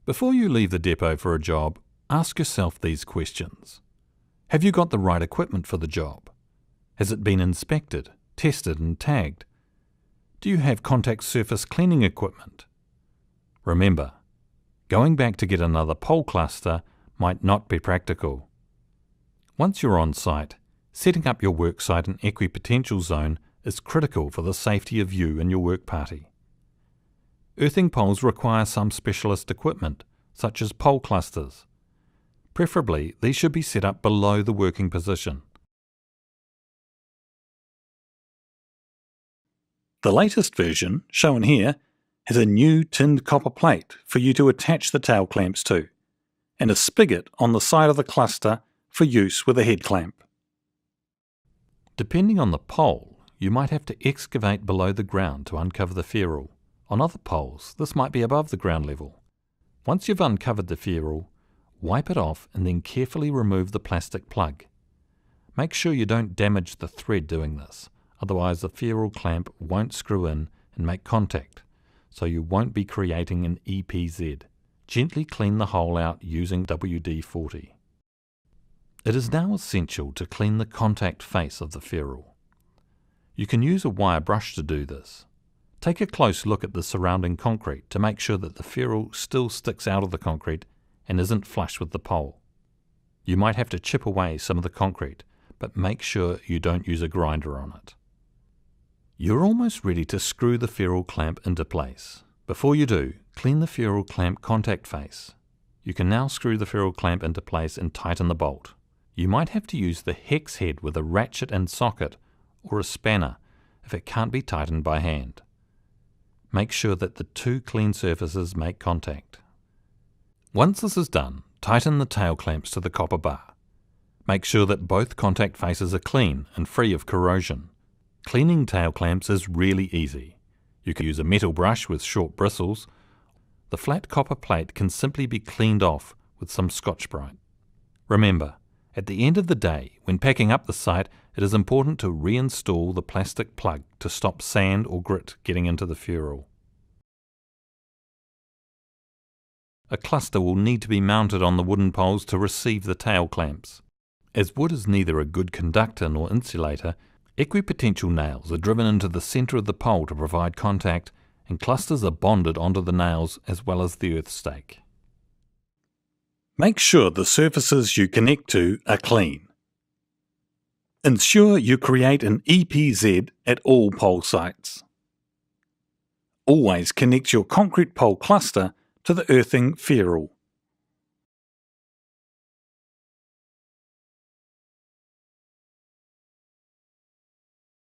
Before you leave the depot for a job, ask yourself these questions. Have you got the right equipment for the job? Has it been inspected, tested and tagged? Do you have contact surface cleaning equipment? Remember, going back to get another pole cluster might not be practical. Once you're on site, setting up your worksite and equipotential zone is critical for the safety of you and your work party. Earthing poles require some specialist equipment, such as pole clusters. Preferably, these should be set up below the working position. The latest version, shown here, has a new tinned copper plate for you to attach the tail clamps to, and a spigot on the side of the cluster for use with a head clamp. Depending on the pole, you might have to excavate below the ground to uncover the ferrule. On other poles, this might be above the ground level. Once you've uncovered the ferrule, wipe it off and then carefully remove the plastic plug. Make sure you don't damage the thread doing this, otherwise the ferrule clamp won't screw in and make contact, so you won't be creating an EPZ. Gently clean the hole out using WD-40. It is now essential to clean the contact face of the ferrule. You can use a wire brush to do this. Take a close look at the surrounding concrete to make sure that the ferrule still sticks out of the concrete and isn't flush with the pole. You might have to chip away some of the concrete, but make sure you don't use a grinder on it. You're almost ready to screw the ferrule clamp into place. Before you do, clean the ferrule clamp contact face. You can now screw the ferrule clamp into place and tighten the bolt. You might have to use the hex head with a ratchet and socket or a spanner if it can't be tightened by hand. Make sure that the two clean surfaces make contact. Once this is done, tighten the tail clamps to the copper bar. Make sure that both contact faces are clean and free of corrosion. Cleaning tail clamps is really easy. You can use a metal brush with short bristles. The flat copper plate can simply be cleaned off with some Scotch-Brite. Remember, at the end of the day, when packing up the site, it is important to reinstall the plastic plug to stop sand or grit getting into the ferrule. A cluster will need to be mounted on the wooden poles to receive the tail clamps. As wood is neither a good conductor nor insulator, equipotential nails are driven into the centre of the pole to provide contact, and clusters are bonded onto the nails as well as the earth stake. Make sure the surfaces you connect to are clean. Ensure you create an EPZ at all pole sites. Always connect your concrete pole cluster to the earthing ferrule.